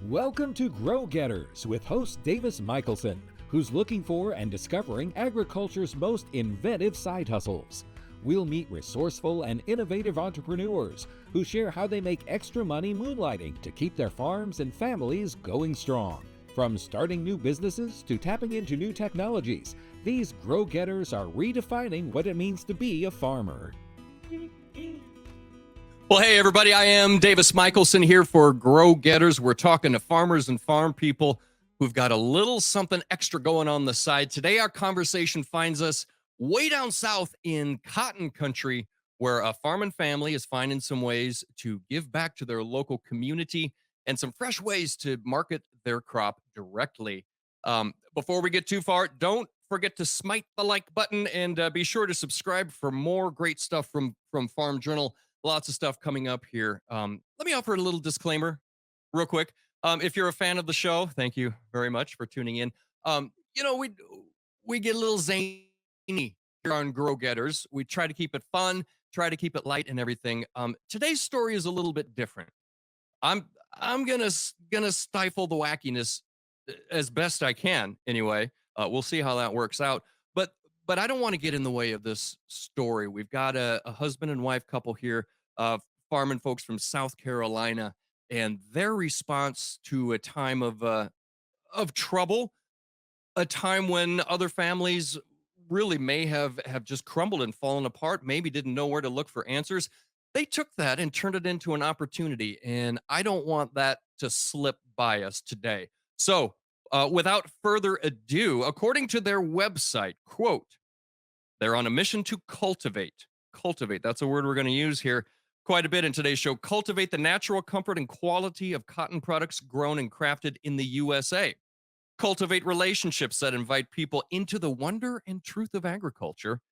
Welcome to Grow Getters with host Davis Michaelson, who's looking for and discovering agriculture's most inventive side hustles. We'll meet resourceful and innovative entrepreneurs who share how they make extra money moonlighting to keep their farms and families going strong. From starting new businesses to tapping into new technologies, these Grow Getters are redefining what it means to be a farmer. Well, hey, everybody, I am Davis Michaelson here for Grow Getters. We're talking to farmers and farm people who've got a little something extra going on the side. Today, our conversation finds us way down south in cotton country, where a farming family is finding some ways to give back to their local community and some fresh ways to market their crop directly. Before we get too far, don't forget to smite the like button and be sure to subscribe for more great stuff from Farm Journal. Lots of stuff coming up here. Let me offer a little disclaimer real quick. If you're a fan of the show, thank you very much for tuning in. We get a little zany here on Grow Getters. We try to keep it fun, try to keep it light and everything. Today's story is a little bit different. I'm gonna stifle the wackiness as best I can anyway. We'll see how that works out. But I don't want to get in the way of this story. We've got a husband and wife couple here, farming folks from South Carolina, and their response to a time of trouble, a time when other families really may have just crumbled and fallen apart, maybe didn't know where to look for answers. They took that and turned it into an opportunity, and I don't want that to slip by us today. So, without further ado, according to their website, quote, they're on a mission to cultivate. Cultivate, that's a word we're going to use here quite a bit in today's show. Cultivate the natural comfort and quality of cotton products grown and crafted in the USA. Cultivate relationships that invite people into the wonder and truth of agriculture.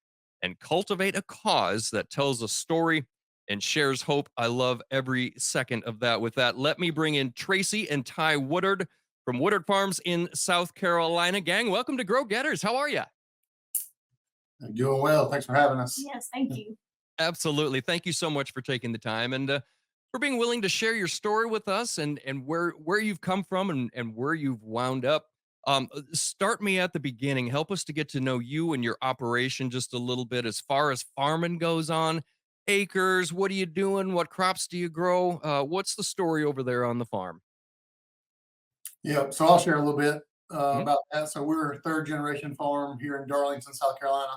And cultivate a cause that tells a story and shares hope. I love every second of that. With that, let me bring in Tracy and Ty Woodard from Woodard Farms in South Carolina. Gang, welcome to Grow Getters. How are you? I'm doing well. Thanks for having us. Yes, thank you. Absolutely. Thank you so much for taking the time and for being willing to share your story with us and where you've come from and where you've wound up. Start me at the beginning. Help us to get to know you and your operation just a little bit as far as farming goes on. Acres, what are you doing? What crops do you grow? What's the story over there on the farm? Yeah, so I'll share a little bit Mhm. about that. So we're a third generation farm here in Darlington, South Carolina.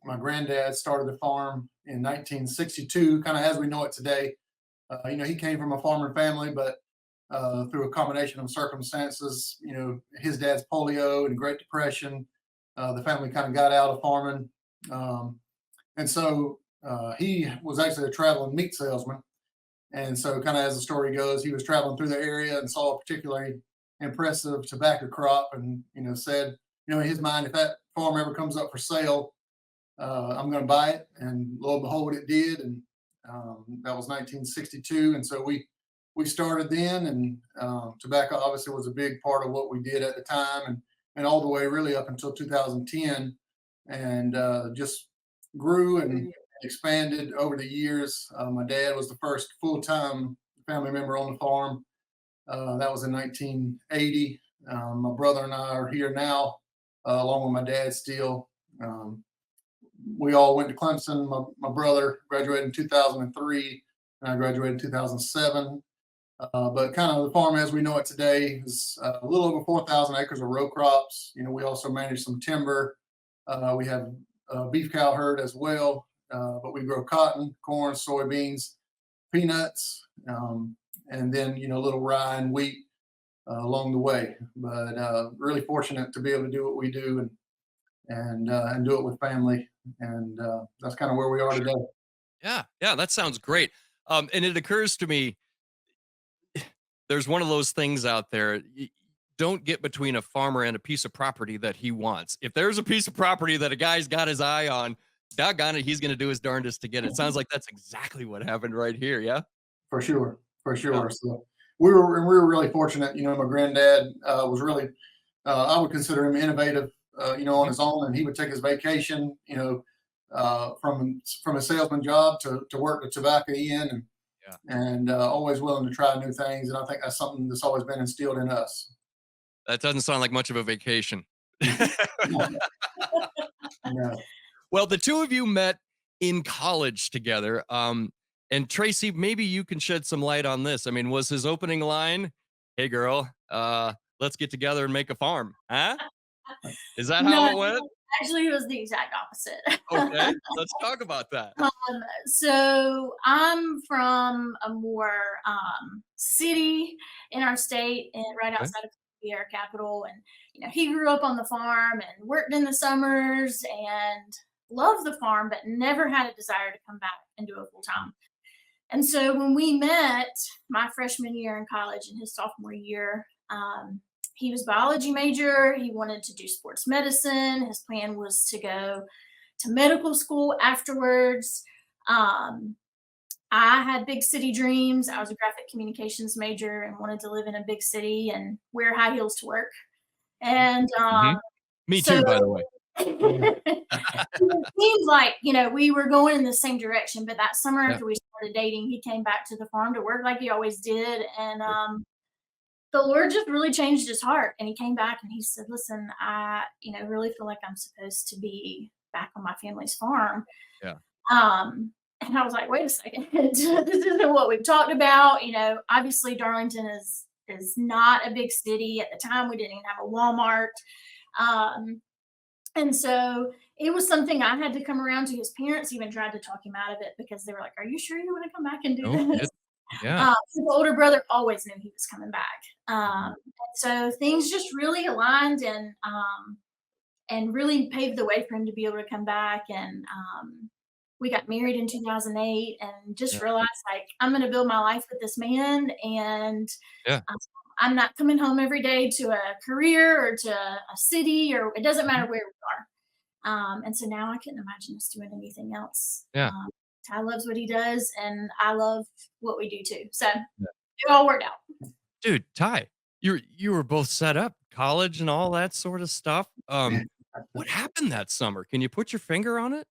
My granddad started the farm in 1962, kind of as we know it today. He came from a farmer family, but through a combination of circumstances, his dad's polio and Great Depression, the family kind of got out of farming. And so he was actually a traveling meat salesman. And so, kind of as the story goes, he was traveling through the area and saw a particularly impressive tobacco crop, and said, in his mind, if that farm ever comes up for sale, I'm going to buy it. And lo and behold, it did, and that was 1962. And so we started then, and tobacco obviously was a big part of what we did at the time, and all the way really up until 2010, and just grew and expanded over the years. My dad was the first full-time family member on the farm. That was in 1980. My brother and I are here now, along with my dad still. We all went to Clemson. My brother graduated in 2003, and I graduated in 2007. But kind of the farm as we know it today is a little over 4,000 acres of row crops. We also manage some timber. We have a beef cow herd as well. But we grow cotton, corn, soybeans, peanuts, and then a little rye and wheat along the way. But really fortunate to be able to do what we do and do it with family, and that's kind of where we are today. Yeah, that sounds great. And it occurs to me, there's one of those things out there. Don't get between a farmer and a piece of property that he wants. If there's a piece of property that a guy's got his eye on, doggone it, he's going to do his darndest to get it. Sounds like that's exactly what happened right here. Yeah, For sure. yeah. So we were really fortunate. My granddad was really, I would consider him innovative. On his own, and he would take his vacation. From a salesman job to work the tobacco in, Yeah. and always willing to try new things. And I think that's something that's always been instilled in us. That doesn't sound like much of a vacation. No. Well, the two of you met in college together. And Tracy, maybe you can shed some light on this. I mean, was his opening line, "Hey girl, let's get together and make a farm"? Huh? Is that how No, it went? actually, it was the exact opposite. Okay, let's talk about that. So I'm from a more city in our state and right Okay. outside of the air capital. And, he grew up on the farm and worked in the summers and loved the farm, but never had a desire to come back and do it full time. And so when we met my freshman year in college and his sophomore year, he was biology major. He wanted to do sports medicine. His plan was to go to medical school afterwards. Um, I had big city dreams. I was a graphic communications major and wanted to live in a big city and wear high heels to work. And Mhm. Me so too, by the way. it seems like, we were going in the same direction. But that summer Yeah. after we started dating, he came back to the farm to work like he always did. And the Lord just really changed his heart. And he came back and he said, "Listen, I, really feel like I'm supposed to be back on my family's farm." Yeah. And I was like, "Wait a second, this isn't what we've talked about." Obviously Darlington is not a big city. At the time, we didn't even have a Walmart. Um, and so it was something I had to come around to. His parents even tried to talk him out of it because they were like, "Are you sure you want to come back and do No this?" kid. Yeah. His older brother always knew he was coming back. And so things just really aligned and really paved the way for him to be able to come back. And we got married in 2008 and just Yeah. realized, like, I'm going to build my life with this man. And Yeah. um, I'm not coming home every day to a career or to a city, or it doesn't matter Mhm. where we are. And so now I couldn't imagine us doing anything else. Yeah. Ty loves what he does, and I love what we do too. So Yeah. it all worked out. Dude, Ty, you were both set up, college and all that sort of stuff. What happened that summer? Can you put your finger on it?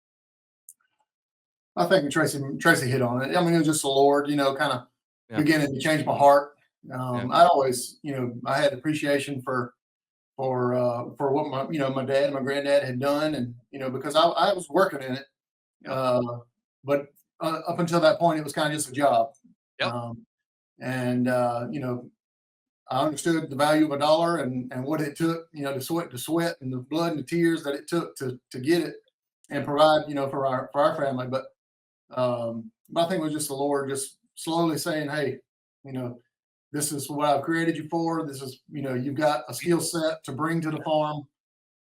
I think Tracy hit on it. I mean, it was just the Lord, kind of Yeah. beginning to change my heart. Yeah. I always, I had appreciation for what my dad and my granddad had done, and because I was working in it, Yep. but up until that point, it was kind of just a job. Yep. And I understood the value of a dollar and what it took, the sweat and the blood and the tears that it took to get it and provide, for our family. But I think it was just the Lord just slowly saying, "Hey, you know, this is what I've created you for. This is, you've got a skill set to bring to the farm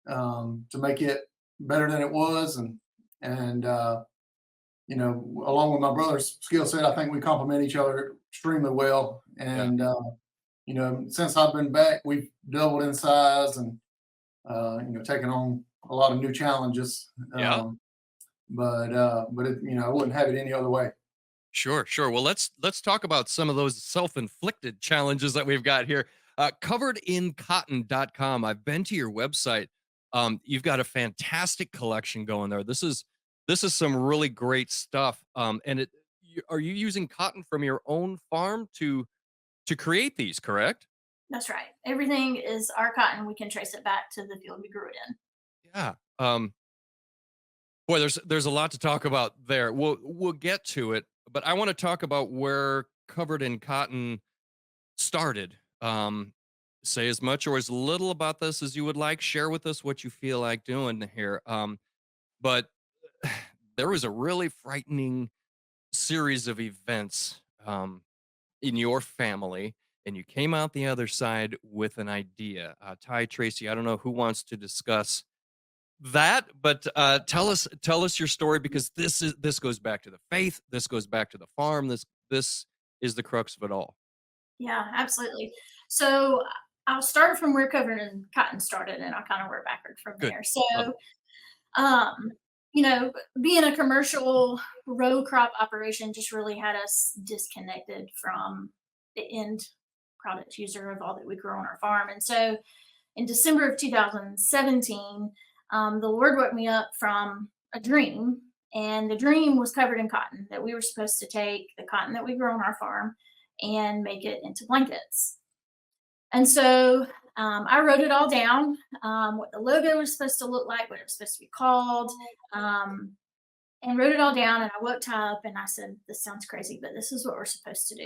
to make it better than it was." And along with my brother's skill set, I think we complement each other extremely well. Yeah. And since I've been back, we've doubled in size and taken on a lot of new challenges. Yeah. But I wouldn't have it any other way. Sure, sure. Well, let's talk about some of those self-inflicted challenges that we've got here. CoveredInCotton.com. I've been to your website. You've got a fantastic collection going there. This is some really great stuff. Are you using cotton from your own farm to create these, correct? That's right. Everything is our cotton. We can trace it back to the field we grew it in. Yeah. Boy, there's a lot to talk about there. We'll get to it, but I want to talk about where Covered in Cotton started. Say as much or as little about this as you would like. Share with us what you feel like doing here. But there was a really frightening series of events in your family, and you came out the other side with an idea. Ty, Tracy, I don't know who wants to discuss that, but tell us your story, because this goes back to the faith. This goes back to the farm. This is the crux of it all. Yeah, absolutely. So I'll start from where Covered in Cotton started, and I'll kind of work backward from Good. there. Love So, um, being a commercial row crop operation just really had us disconnected from the end product user of all that we grow on our farm. And so in December of 2017, the Lord woke me up from a dream And the dream was covered in cotton, that we were supposed to take the cotton that we grow on our farm and make it into blankets. And so I wrote it all down, what the logo was supposed to look like, what it was supposed to be called, um, and wrote it all down. And I woke Ty up and I said, "This sounds crazy, but this is what we're supposed to do."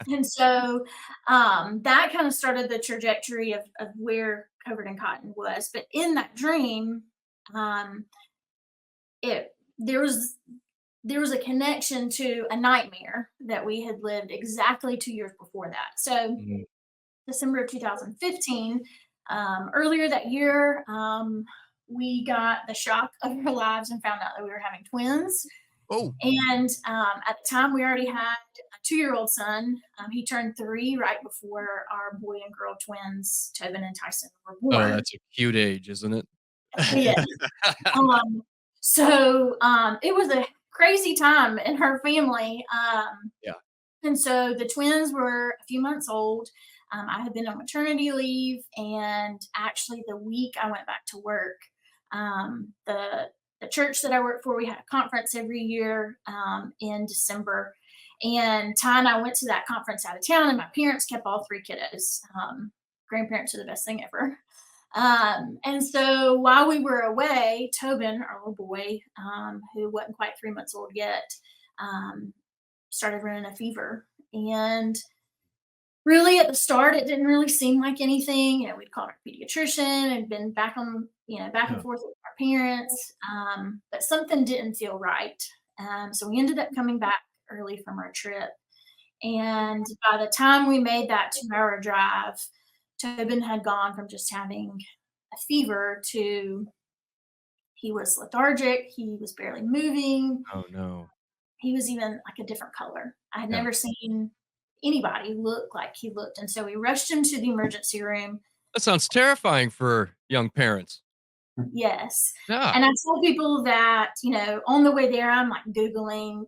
And so that kind of started the trajectory of where Covered in Cotton was. But in that dream, um, it there was a connection to a nightmare that we had lived exactly 2 years before that. So Mhm. December of 2015, earlier that year, we got the shock of our lives and found out that we were having twins. Oh, And at the time, we already had a 2-year-old son. He turned 3 right before our boy and girl twins, Tobin and Tyson, were oh, born. that's a cute age, isn't it? Yes. Um, so it was a crazy time in her family. Yeah. And so the twins were a few months old. I had been on maternity leave, and actually, the week I went back to work, the church that I work for, we had a conference every year in December, and Ty and I went to that conference out of town, and my parents kept all 3 kiddos. Grandparents are the best thing ever. And so while we were away, Tobin, our little boy, who wasn't quite 3 months old yet, um, started running a fever. And really, at the start, it didn't really seem like anything. We'd called our pediatrician and been back on, back and Yeah. forth with our parents, but something didn't feel right. So we ended up coming back early from our trip. And by the time we made that 2-hour drive, Tobin had gone from just having a fever to he was lethargic, he was barely moving, Oh, no. he was even like a different color. I had Yeah. never seen anybody look like he looked. And so we rushed him to the emergency room. That sounds terrifying for young parents. Yes. Yeah. And I tell people that, on the way there, I'm like Googling,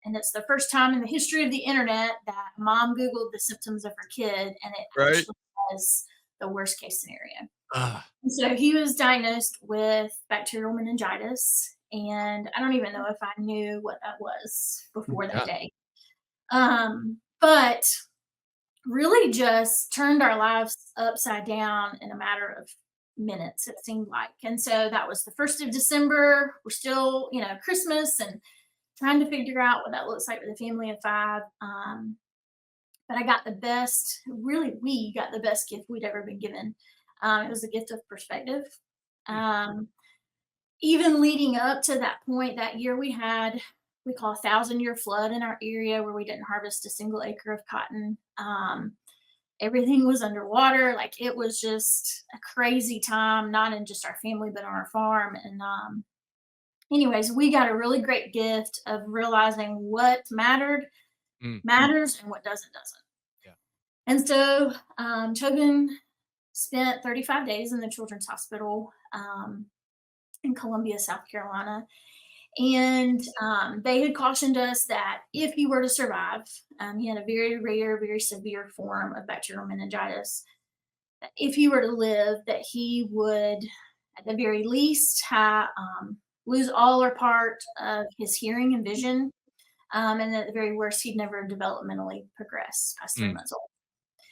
and it's the first time in the history of the internet that mom Googled the symptoms of her kid, and it Right? actually was the worst case scenario. Ah, And so he was diagnosed with bacterial meningitis, and I don't even know if I knew what that was before that yeah. day. But really just turned our lives upside down in a matter of minutes, it seemed like. And so that was the 1st of December. We're still, Christmas and trying to figure out what that looks like with a family of 5. But I got the best, really, we got the best gift we'd ever been given. It was a gift of perspective. Um, Even leading up to that point that year, we call a 1,000-year flood in our area where we didn't harvest a single acre of cotton. Everything was underwater. Like, it was just a crazy time, not in just our family, but on our farm. And anyways, we got a really great gift of realizing what Mm, matters and what doesn't. yeah. And so Tobin spent 35 days in the Children's Hospital in Columbia, South Carolina. And they had cautioned us that if he were to survive, he had a very rare, very severe form of bacterial meningitis. That if he were to live, that he would, at the very least, lose all or part of his hearing and vision. And at the very worst, he'd never developmentally progress past three Mm, months old.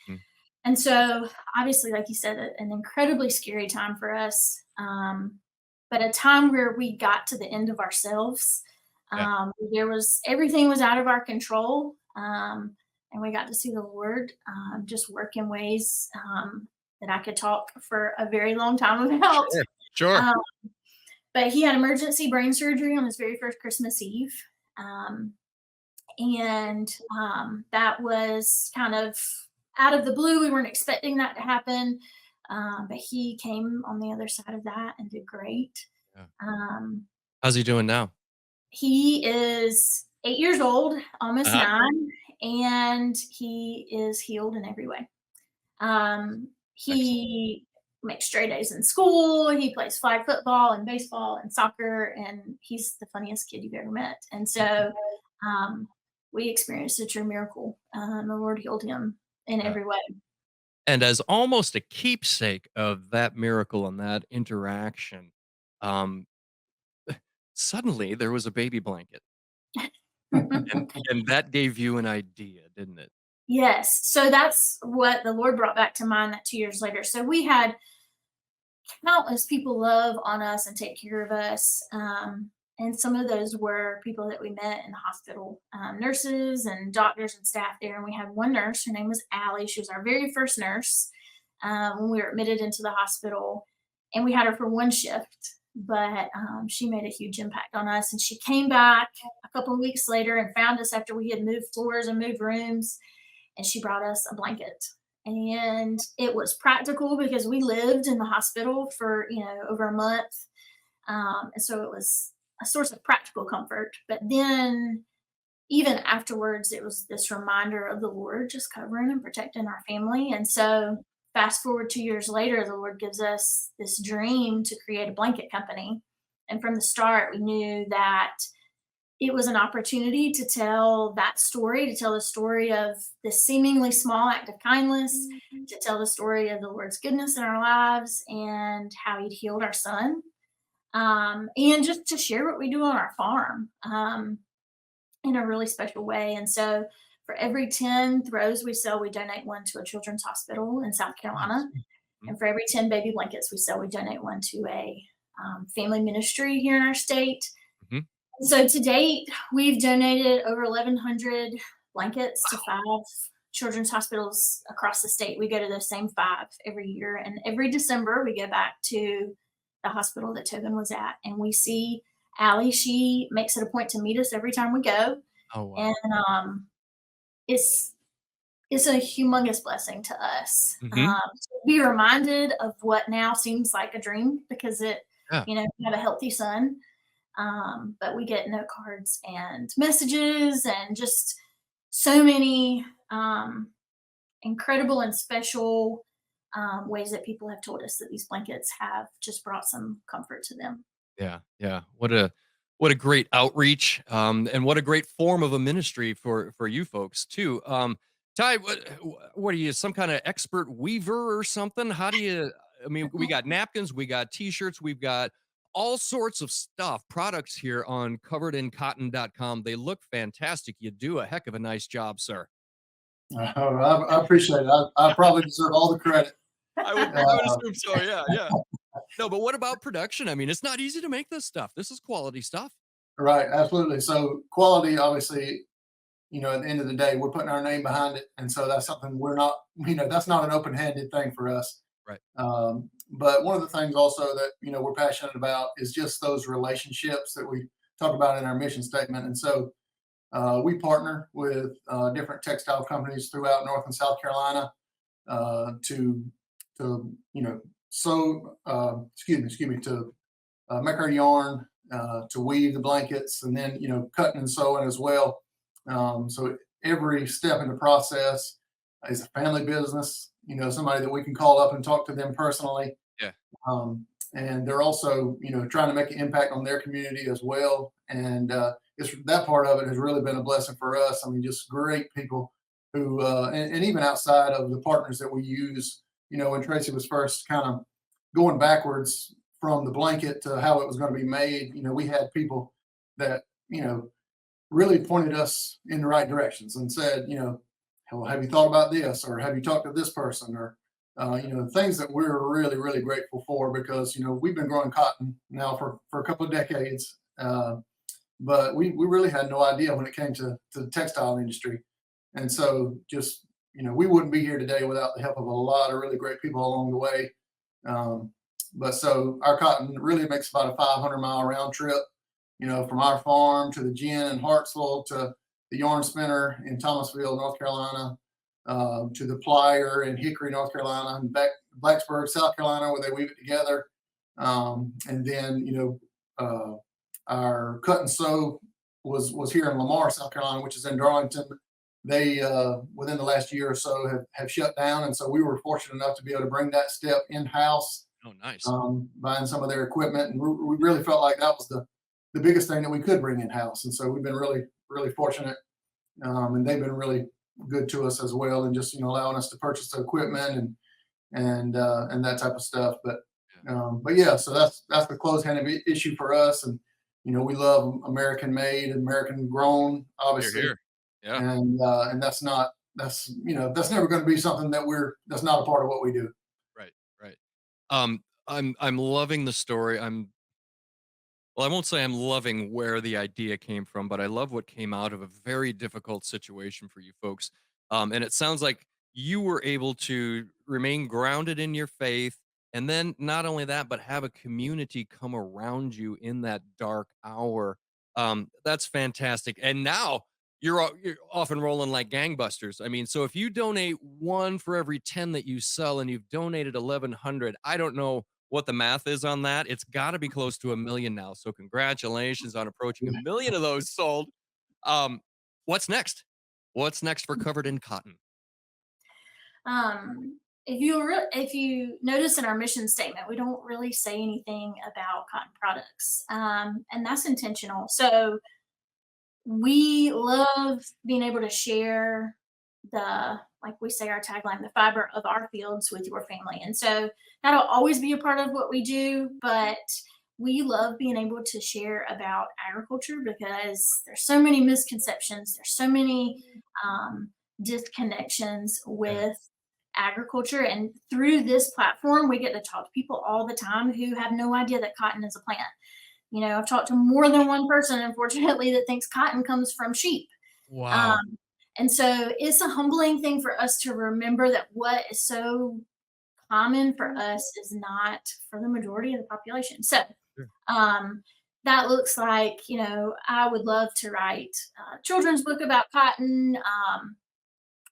mm, And so, obviously, like you said, an incredibly scary time for us, but a time where we got to the end of ourselves. yeah. Everything was out of our control, and we got to see the Lord just work in ways that I could talk for a very long time about. Sure. Sure. Um, but he had emergency brain surgery on his very first Christmas Eve. And that was kind of out of the blue. We weren't expecting that to happen. But he came on the other side of that and did great. Yeah. Um, How's he doing now? he is 8 years old, almost Uh-huh. 9, and he is healed in every way. Excellent. He makes straight A's in school. He plays flag football and baseball and soccer, and he's the funniest kid you've ever met. And so um, we experienced a true miracle. The Lord healed him in Yeah. every way. And as almost a keepsake of that miracle and that interaction, um, suddenly there was a baby blanket. And that gave you an idea, didn't it? Yes. So that's what the Lord brought back to mind that 2 years later. So we had countless people love on us and take care of us. And some of those were people that we met in the hospital, nurses and doctors and staff there. And we had one nurse, her name was Allie. She was our very first nurse when we were admitted into the hospital. And we had her for one shift, but she made a huge impact on us. And she came back a couple of weeks later and found us after we had moved floors and moved rooms. And she brought us a blanket. And it was practical because we lived in the hospital for, over a month. And so it was a source of practical comfort. But then even afterwards, it was this reminder of the Lord just covering and protecting our family. And so fast forward 2 years later, the Lord gives us this dream to create a blanket company. And from the start, we knew that it was an opportunity to tell that story, to tell the story of this seemingly small act of kindness, to tell the story of the Lord's goodness in our lives and how He'd healed our son, and just to share what we do on our farm in a really special way. And so for every 10 throws we sell, we donate one to a children's hospital in South Carolina. And for every 10 baby blankets we sell, we donate one to a family ministry here in our state. So to date, we've donated over 1,100 blankets to 5 children's hospitals across the state. We go to those same 5 every year. And every December, we go back to the hospital that Tobin was at. And we see Allie. She makes it a point to meet us every time we go. Oh, wow. And it's a humongous blessing to us. To be reminded of what now seems like a dream because we have a healthy son. But we get note cards and messages and just so many incredible and special ways that people have told us that these blankets have just brought some comfort to them. Yeah. What a great outreach, and what a great form of a ministry for you folks too. Ty, what are you, some kind of expert weaver or something? How do you? I mean, we got napkins, we got T-shirts, we've got all sorts of products here on coveredInCotton.com. They look fantastic. You do a heck of a nice job, sir. I appreciate it. I probably deserve all the credit. I would assume so. Yeah. No, but what about production? I mean, it's not easy to make this stuff. This is quality stuff. Right. Absolutely. So quality, obviously, at the end of the day, we're putting our name behind it. And so that's something we're not, that's not an open-handed thing for us. Right. But one of the things also that, we're passionate about is just those relationships that we talk about in our mission statement. And so we partner with different textile companies throughout North and South Carolina to make our yarn, to weave the blankets, and then, cutting and sewing as well. So every step in the process is a family business, somebody that we can call up and talk to them personally. Yeah. And they're also, trying to make an impact on their community as well. And that part of it has really been a blessing for us. I mean, just great people who, and even outside of the partners that we use, when Tracy was first kind of going backwards from the blanket to how it was going to be made, we had people that, really pointed us in the right directions and said, well, have you thought about this, or have you talked to this person, or things that we're really, really grateful for, because we've been growing cotton now for a couple of decades, but we really had no idea when it came to the textile industry, and so just we wouldn't be here today without the help of a lot of really great people along the way. But so our cotton really makes about a 500-mile round trip, from our farm to the gin in Hartsville, to the yarn spinner in Thomasville, North Carolina, to the plier in Hickory, North Carolina, and back Blacksburg, South Carolina, where they weave it together. And then, our cut and sew was here in Lamar, South Carolina, which is in Darlington. They, within the last year or so, have shut down. And so we were fortunate enough to be able to bring that step in-house. Oh, nice. Buying some of their equipment. And we really felt like that was the biggest thing that we could bring in-house. And so we've been really, really fortunate. And they've been really good to us as well, and just, allowing us to purchase the equipment and that type of stuff. But yeah, so that's the closed-handed issue for us. And we love American made, American grown, Here, obviously, here. Yeah. and that's never going to be something that's not a part of what we do. Right. Right. I'm loving the story. Well, I won't say I'm loving where the idea came from, but I love what came out of a very difficult situation for you folks. And it sounds like you were able to remain grounded in your faith. And then not only that, but have a community come around you in that dark hour. That's fantastic. And now you're off and rolling like gangbusters. I mean, so if you donate one for every 10 that you sell and you've donated 1,100, I don't know what the math is on that. It's got to be close to 1 million now. So congratulations on approaching 1 million of those sold. Um, what's next? What's next for Covered in Cotton? If you notice in our mission statement, we don't really say anything about cotton products, and that's intentional. So we love being able to share like we say, our tagline, the fiber of our fields with your family. And so that'll always be a part of what we do, but we love being able to share about agriculture because there's so many misconceptions, there's so many disconnections Yeah. with agriculture. And through this platform, we get to talk to people all the time who have no idea that cotton is a plant. I've talked to more than one person, unfortunately, that thinks cotton comes from sheep. Wow. Um, and so it's a humbling thing for us to remember that what is so common for us is not for the majority of the population. So Sure. that looks like, I would love to write a children's book about cotton.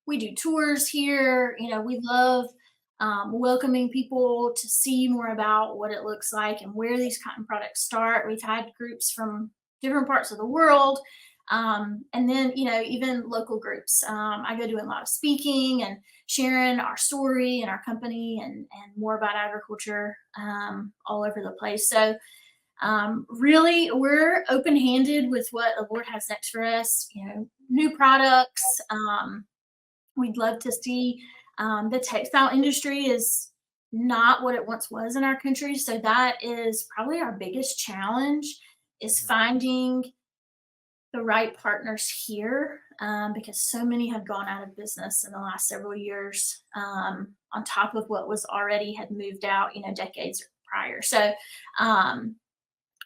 We do tours here. We love welcoming people to see more about what it looks like and where these cotton products start. We've had groups from different parts of the world. And then, even local groups. I go doing a lot of speaking and sharing our story and our company and more about agriculture all over the place. So really, we're open-handed with what the Lord has next for us, new products. We'd love to see the textile industry is not what it once was in our country. So that is probably our biggest challenge is finding the right partners here because so many have gone out of business in the last several years on top of what was already had moved out, decades prior. So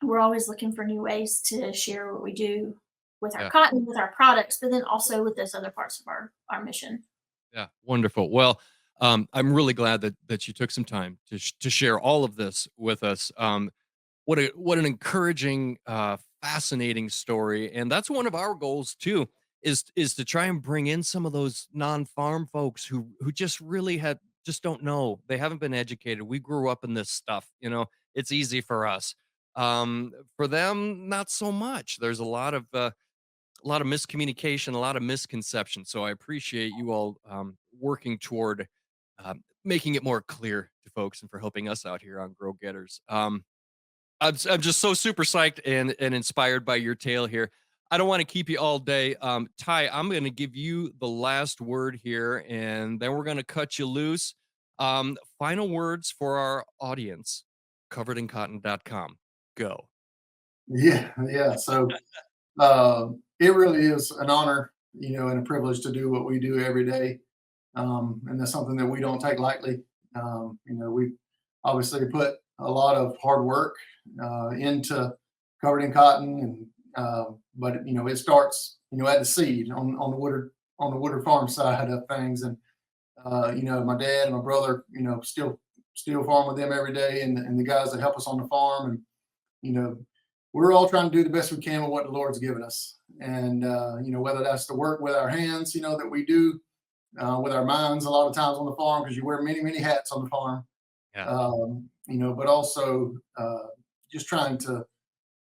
we're always looking for new ways to share what we do with our Yeah. cotton, with our products, but then also with those other parts of our mission. Yeah. Wonderful. Well, I'm really glad that you took some time to share all of this with us. What an encouraging, fascinating story, and that's one of our goals too. Is to try and bring in some of those non-farm folks who just don't know. They haven't been educated. We grew up in this stuff. It's easy for us. For them, not so much. There's a lot of miscommunication, a lot of misconception. So I appreciate you all working toward making it more clear to folks and for helping us out here on Grow Getters. I'm just so super psyched and inspired by your tale here. I don't want to keep you all day. Ty, I'm going to give you the last word here, and then we're going to cut you loose. Final words for our audience, coveredInCotton.com. Go. Yeah. So it really is an honor, and a privilege to do what we do every day. And that's something that we don't take lightly. We obviously put a lot of hard work into Covered in Cotton, but it starts at the seed on the Woodard farm side of things, and my dad and my brother still farm with them every day, and the guys that help us on the farm, and we're all trying to do the best we can with what the Lord's given us, and whether that's to work with our hands, that we do with our minds a lot of times on the farm because you wear many hats on the farm. Yeah. But also just trying to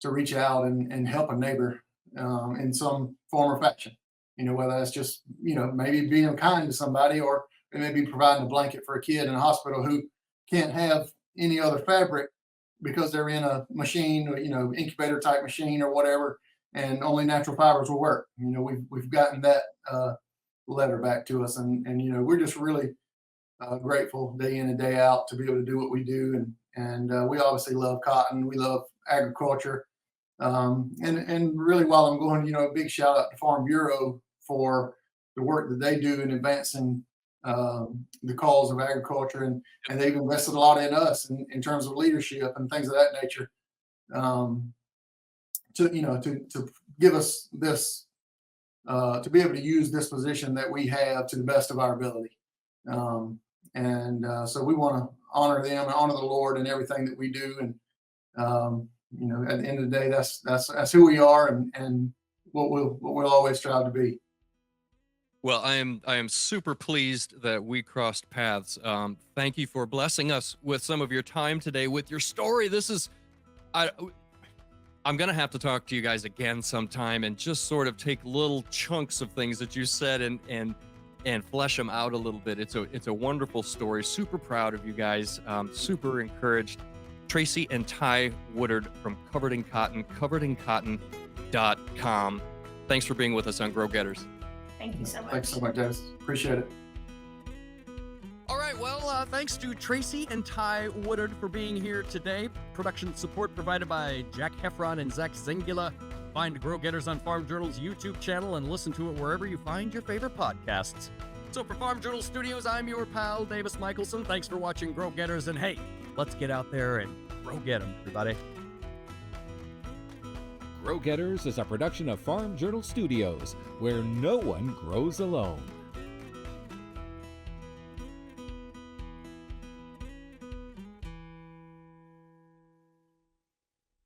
reach out and help a neighbor in some form or fashion. Whether that's just maybe being kind to somebody, or maybe providing a blanket for a kid in a hospital who can't have any other fabric because they're in a machine, incubator type machine or whatever, and only natural fibers will work. We've gotten that letter back to us, and we're just really grateful day in and day out to be able to do what we do, and we obviously love cotton, we love agriculture, And really, while I'm going, a big shout out to Farm Bureau for the work that they do in advancing the cause of agriculture, and they've invested a lot in us in terms of leadership and things of that nature, to give us this, to be able to use this position that we have to the best of our ability. So we want to honor them and honor the Lord in everything that we do. And at the end of the day, that's who we are, and what we'll always strive to be. Well, I am super pleased that we crossed paths. Thank you for blessing us with some of your time today with your story. I'm going to have to talk to you guys again sometime and just sort of take little chunks of things that you said and flesh them out a little bit. It's a wonderful story. Super proud of you guys. Super encouraged. Tracy and Ty Woodard from Covered in Cotton, coveredin.cotton.com. Thanks for being with us on Grow Getters. Thank you so much. Thanks so much, Dennis. Appreciate it. All right, well, thanks to Tracy and Ty Woodard for being here today. Production support provided by Jack Heffron and Zach Zingula. Find Grow Getters on Farm Journal's YouTube channel and listen to it wherever you find your favorite podcasts. So for Farm Journal Studios, I'm your pal, Davis Michaelson. Thanks for watching Grow Getters, and hey, let's get out there and grow get 'em, everybody. Grow Getters is a production of Farm Journal Studios, where no one grows alone.